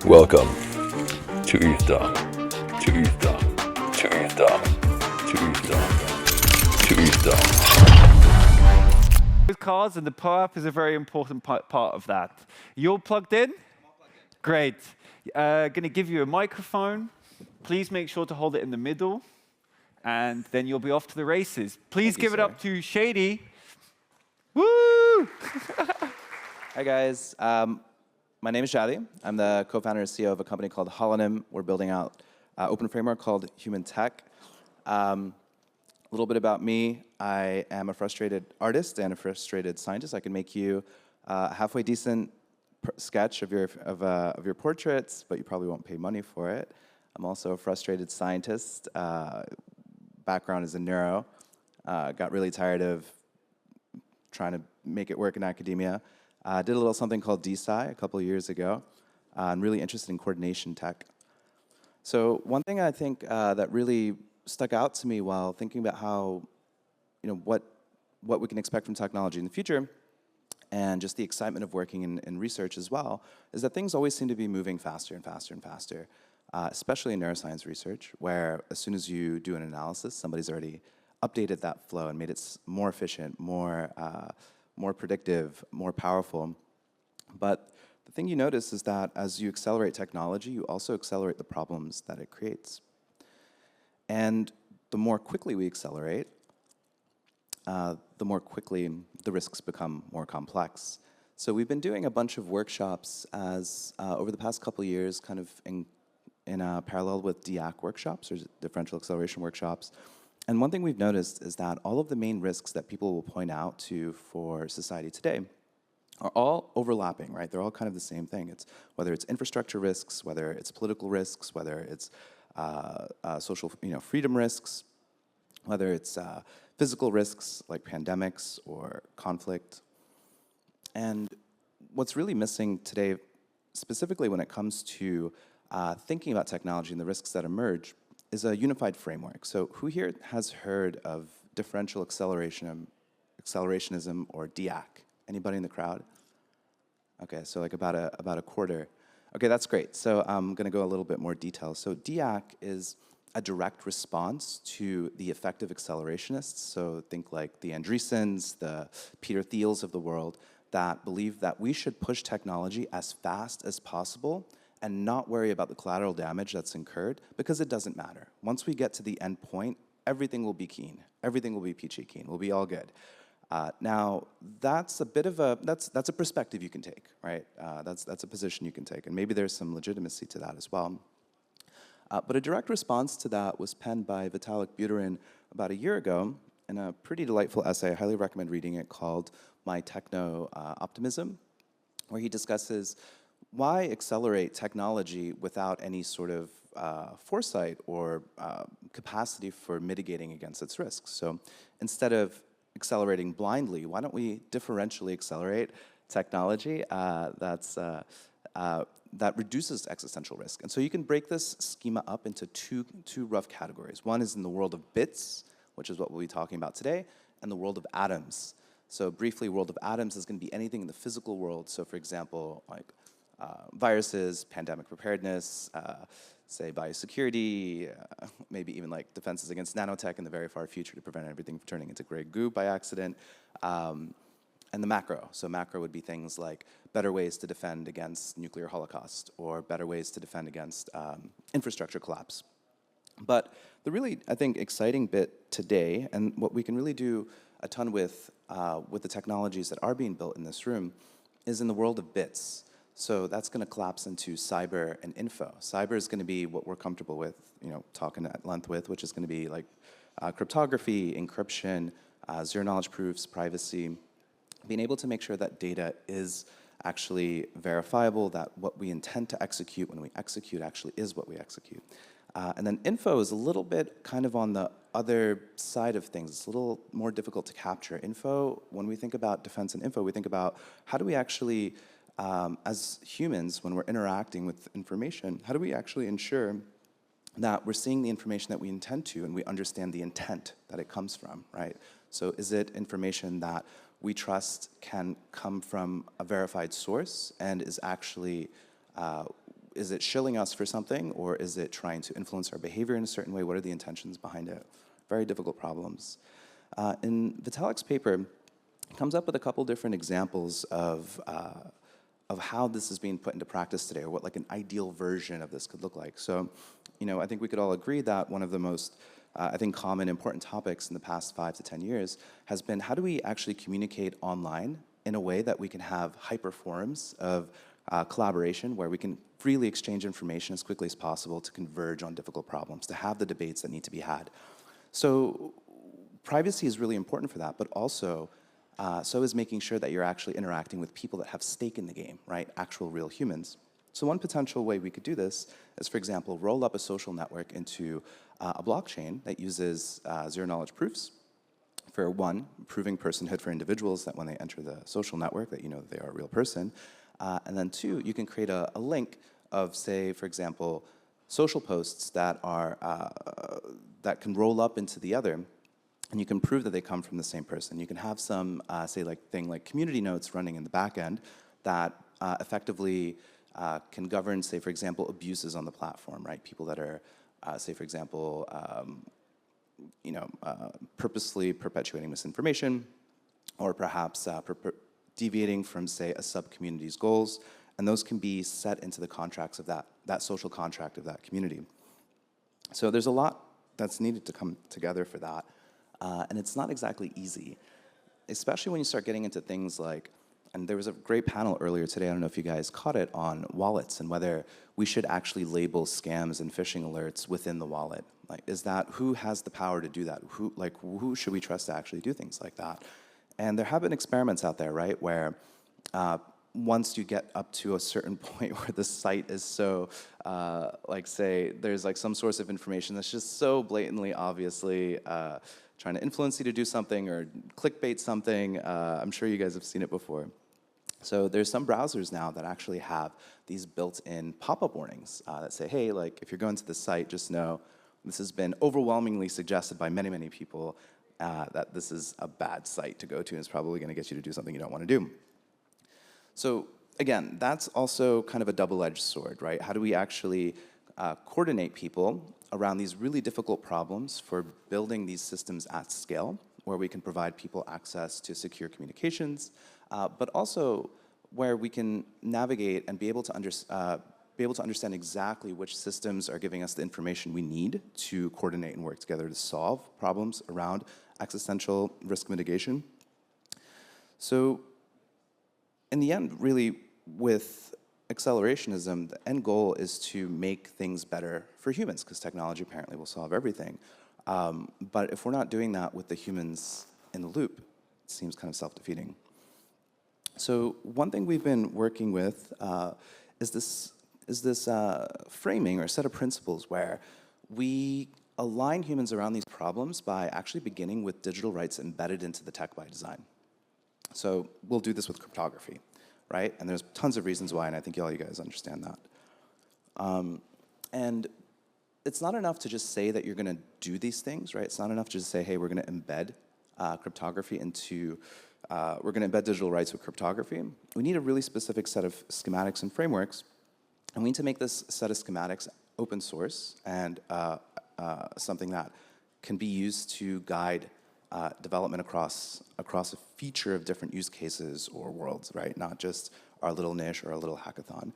Welcome to ETHDam, to ETHDam, to ETHDam, to ETHDam, to ETHDam. With cards, and the Pro app is a very important part of that. You're plugged in? Great. Going to give you a microphone. Please make sure to hold it in the middle, and then you'll be off to the races. Please give it up to Shady. Woo! Hi, guys. My name is Shady. I'm the co-founder and CEO of a company called Holonym. We're building out an open framework called Human.Tech. A little bit about me. I am a frustrated artist and a frustrated scientist. I can make you a halfway decent sketch of your portraits, but you probably won't pay money for it. I'm also a frustrated scientist. Background is in neuro. Got really tired of trying to make it work in academia. Did a little something called DeSci a couple of years ago. I'm really interested in coordination tech. So one thing I think that really stuck out to me while thinking about how, what we can expect from technology in the future, and just the excitement of working in research as well, is that things always seem to be moving faster and faster and faster, especially in neuroscience research, where as soon as you do an analysis, somebody's already updated that flow and made it more efficient, more predictive, more powerful. But the thing you notice is that as you accelerate technology, you also accelerate the problems that it creates. And the more quickly we accelerate, the more quickly the risks become more complex. So we've been doing a bunch of workshops over the past couple of years, kind of in parallel with DAC workshops, or differential acceleration workshops. And one thing we've noticed is that all of the main risks that people will point out to for society today are all overlapping, right? They're all kind of the same thing. Whether it's infrastructure risks, whether it's political risks, whether it's social freedom risks, whether it's physical risks like pandemics or conflict. And what's really missing today, specifically when it comes to thinking about technology and the risks that emerge, is a unified framework. So who here has heard of differential accelerationism or DAC? Anybody in the crowd? Okay, so like about a quarter. Okay, that's great. So I'm gonna go a little bit more detail. So DAC is a direct response to the effective accelerationists. So think like the Andreessens, the Peter Thiels of the world, that believe that we should push technology as fast as possible and not worry about the collateral damage that's incurred, because it doesn't matter. Once we get to the end point, everything will be keen. Everything will be peachy keen. We'll be all good. Now, that's a bit of that's a perspective you can take, right? That's a position you can take, and maybe there's some legitimacy to that as well. But a direct response to that was penned by Vitalik Buterin about a year ago in a pretty delightful essay. I highly recommend reading it, called My Techno-Optimism, where he discusses why accelerate technology without any sort of foresight or capacity for mitigating against its risks. So instead of accelerating blindly, why don't we differentially accelerate technology that reduces existential risk? And so you can break this schema up into two rough categories. One is in the world of bits, which is what we'll be talking about today, and the world of atoms. So briefly, world of atoms is going to be anything in the physical world. So for example, like viruses, pandemic preparedness, say biosecurity, maybe even like defenses against nanotech in the very far future to prevent everything from turning into gray goo by accident. And the macro. So macro would be things like better ways to defend against nuclear holocaust, or better ways to defend against infrastructure collapse. But the really, I think, exciting bit today, and what we can really do a ton with the technologies that are being built in this room, is in the world of bits. So that's going to collapse into cyber and info. Cyber is going to be what we're comfortable with, talking at length with, which is going to be like cryptography, encryption, zero-knowledge proofs, privacy, being able to make sure that data is actually verifiable, that what we intend to execute when we execute actually is what we execute. And then info is a little bit kind of on the other side of things. It's a little more difficult to capture. Info, when we think about defense and info, we think about how do we actually, as humans, when we're interacting with information, how do we actually ensure that we're seeing the information that we intend to and we understand the intent that it comes from, right? So is it information that we trust can come from a verified source and is actually is it shilling us for something, or is it trying to influence our behavior in a certain way? What are the intentions behind it? Very difficult problems. In Vitalik's paper, he comes up with a couple different examples of how this is being put into practice today, or what like an ideal version of this could look like. So, I think we could all agree that one of the most, I think, common important topics in the past 5 to 10 years has been, how do we actually communicate online in a way that we can have hyperforms of collaboration, where we can freely exchange information as quickly as possible to converge on difficult problems, to have the debates that need to be had. So privacy is really important for that, but also so is making sure that you're actually interacting with people that have stake in the game, right? Actual real humans. So one potential way we could do this is, for example, roll up a social network into a blockchain that uses zero-knowledge proofs. For one, proving personhood for individuals, that when they enter the social network that that they are a real person. And then two, you can create a link of, say, for example, social posts that are that can roll up into the other, and you can prove that they come from the same person. You can have some, say, like community notes running in the back end that effectively can govern, say, for example, abuses on the platform, right? People that are, say, for example, purposely perpetuating misinformation, or perhaps deviating from, say, a sub-community's goals, and those can be set into the contracts of that social contract of that community. So there's a lot that's needed to come together for that, and it's not exactly easy, especially when you start getting into things like, and there was a great panel earlier today, I don't know if you guys caught it, on wallets and whether we should actually label scams and phishing alerts within the wallet. Like, who has the power to do that? Who should we trust to actually do things like that? And there have been experiments out there, right, where once you get up to a certain point where the site is so, say, there's like some source of information that's just so blatantly, obviously trying to influence you to do something or clickbait something. I'm sure you guys have seen it before. So there's some browsers now that actually have these built-in pop-up warnings that say, hey, like, if you're going to this site, just know this has been overwhelmingly suggested by many, many people that this is a bad site to go to, and it's probably going to get you to do something you don't want to do. So again, that's also kind of a double-edged sword, right? How do we actually coordinate people around these really difficult problems for building these systems at scale, where we can provide people access to secure communications, but also where we can navigate and be able to understand exactly which systems are giving us the information we need to coordinate and work together to solve problems around existential risk mitigation. So in the end, really, with accelerationism, the end goal is to make things better for humans, because technology apparently will solve everything. But if we're not doing that with the humans in the loop, it seems kind of self-defeating. So one thing we've been working with is this framing or set of principles where we align humans around these problems by actually beginning with digital rights embedded into the tech by design. So we'll do this with cryptography, right? And there's tons of reasons why, and I think all you guys understand that. And it's not enough to just say that you're going to do these things, right? It's not enough to just say, hey, we're going to embed cryptography into, we're going to embed digital rights with cryptography. We need a really specific set of schematics and frameworks, and we need to make this set of schematics open source and something that can be used to guide development across a feature of different use cases or worlds, right? Not just our little niche or our little hackathon.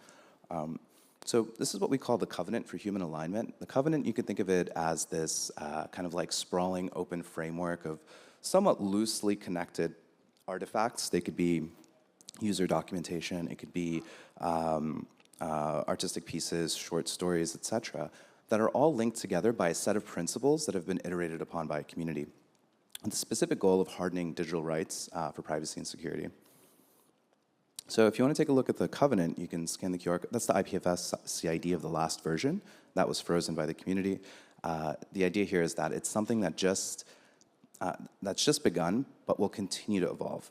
So this is what we call the covenant for human alignment. The covenant, you could think of it as this kind of like sprawling open framework of somewhat loosely connected artifacts. They could be user documentation, it could be artistic pieces, short stories, etc., that are all linked together by a set of principles that have been iterated upon by a community, with the specific goal of hardening digital rights for privacy and security. So if you want to take a look at the covenant, you can scan the QR code. That's the IPFS CID of the last version. That was frozen by the community. The idea here is that it's something that that's just begun, but will continue to evolve.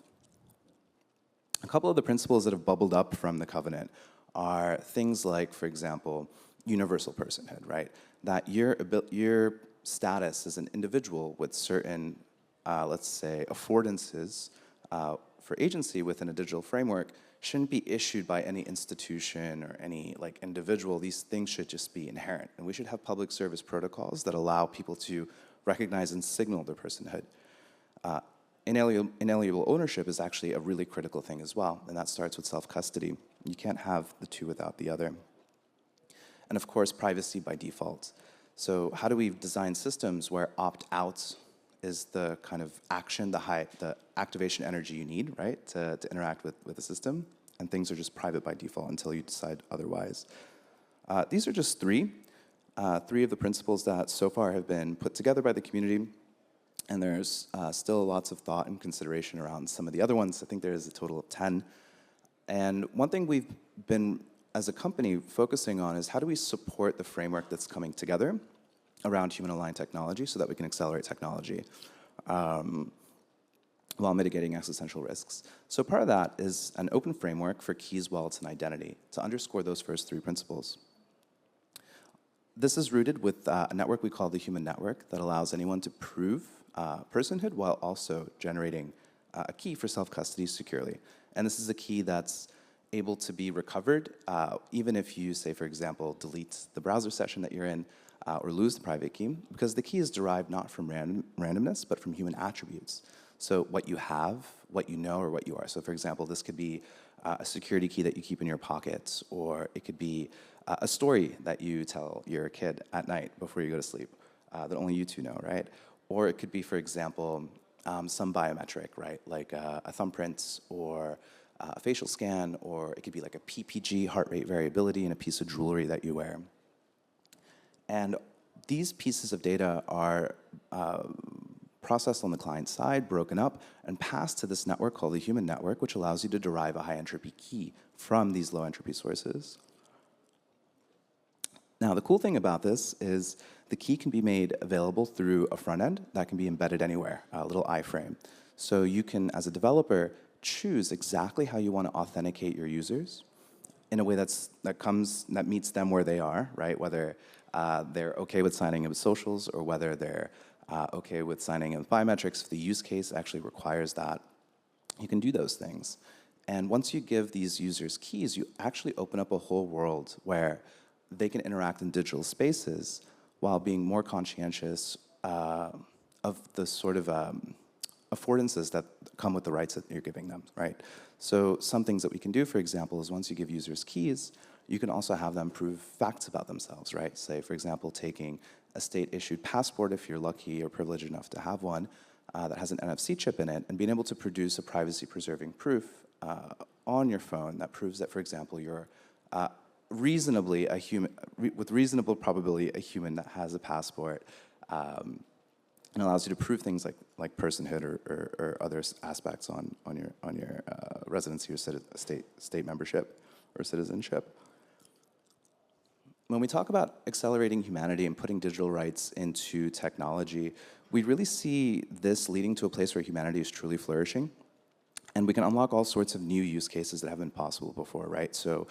A couple of the principles that have bubbled up from the covenant are things like, for example, universal personhood, right? That your status as an individual with certain, let's say, affordances for agency within a digital framework shouldn't be issued by any institution or any individual. These things should just be inherent. And we should have public service protocols that allow people to recognize and signal their personhood. Inalienable ownership is actually a really critical thing as well, and that starts with self-custody. You can't have the two without the other. And of course, privacy by default. So how do we design systems where opt-out is the kind of action, the activation energy you need, right, to interact with the system, and things are just private by default until you decide otherwise. These are just three of the principles that so far have been put together by the community, and there's still lots of thought and consideration around some of the other ones. I think there is a total of 10. And one thing we've been, as a company, focusing on is how do we support the framework that's coming together around human-aligned technology so that we can accelerate technology while mitigating existential risks. So part of that is an open framework for keys, wallets, and identity to underscore those first three principles. This is rooted with a network we call the Human Network that allows anyone to prove personhood while also generating a key for self-custody securely. And this is a key that's able to be recovered even if you, say, for example, delete the browser session that you're in or lose the private key, because the key is derived not from randomness, but from human attributes. So what you have, what you know, or what you are. So for example, this could be a security key that you keep in your pocket, or it could be a story that you tell your kid at night before you go to sleep that only you two know, right? Or it could be, for example, some biometric, right? Like a thumbprint or a facial scan, or it could be like a PPG, heart rate variability, in a piece of jewelry that you wear. And these pieces of data are processed on the client side, broken up, and passed to this network called the Human Network, which allows you to derive a high-entropy key from these low-entropy sources. Now, the cool thing about this is the key can be made available through a front end that can be embedded anywhere, a little iframe. So you can, as a developer, choose exactly how you want to authenticate your users in a way that meets them where they are, right? Whether they're okay with signing in with socials, or whether they're okay with signing in with biometrics. If the use case actually requires that, you can do those things. And once you give these users keys, you actually open up a whole world where they can interact in digital spaces while being more conscientious of the sort of affordances that come with the rights that you're giving them, right? So some things that we can do, for example, is once you give users keys, you can also have them prove facts about themselves, right? Say, for example, taking a state-issued passport, if you're lucky or privileged enough to have one, that has an NFC chip in it, and being able to produce a privacy-preserving proof on your phone that proves that, for example, you're reasonably a human, with reasonable probability, a human that has a passport, and allows you to prove things like personhood or other aspects on your residency or state membership or citizenship. When we talk about accelerating humanity and putting digital rights into technology, we really see this leading to a place where humanity is truly flourishing, and we can unlock all sorts of new use cases that haven't been possible before, right? So,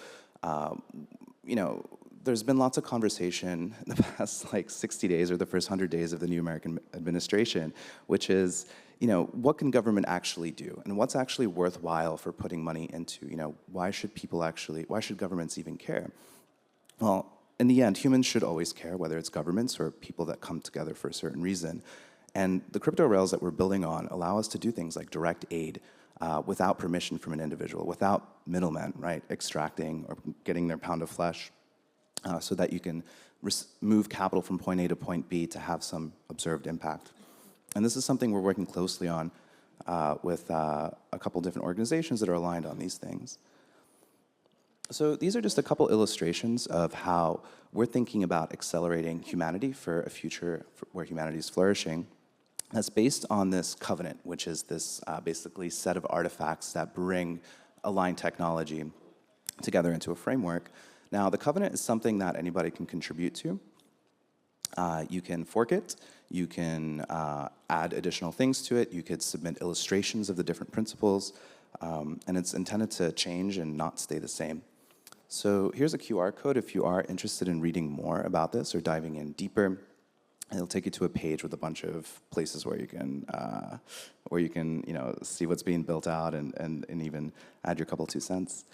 you know, there's been lots of conversation in the past 60 days or the first 100 days of the new American administration, which is, you know, what can government actually do? And what's actually worthwhile for putting money into? You know, why should governments even care? Well, in the end, humans should always care, whether it's governments or people that come together for a certain reason. And the crypto rails that we're building on allow us to do things like direct aid without permission from an individual, without middlemen, right, extracting or getting their pound of flesh, so that you can move capital from point A to point B to have some observed impact. And this is something we're working closely on with a couple different organizations that are aligned on these things. So these are just a couple illustrations of how we're thinking about accelerating humanity for a future where humanity is flourishing. That's based on this covenant, which is this basically set of artifacts that bring aligned technology together into a framework. Now, the covenant is something that anybody can contribute to. You can fork it, you can add additional things to it, you could submit illustrations of the different principles, and it's intended to change and not stay the same. So here's a QR code if you are interested in reading more about this or diving in deeper. It'll take you to a page with a bunch of places where you can see what's being built out and even add your couple 2 cents.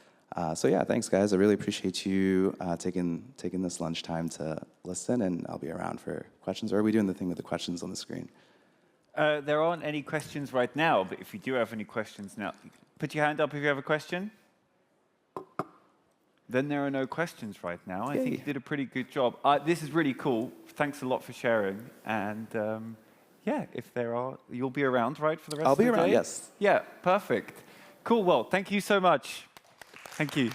So yeah, thanks guys. I really appreciate you taking this lunchtime to listen, and I'll be around for questions. Or are we doing the thing with the questions on the screen? There aren't any questions right now, but if you do have any questions now, put your hand up if you have a question. Then there are no questions right now. I think you did a pretty good job. This is really cool. Thanks a lot for sharing. And yeah, if there are, you'll be around, right, for the rest of the day? I'll be around, yes. Yeah, perfect. Cool. Well, thank you so much. Thank you.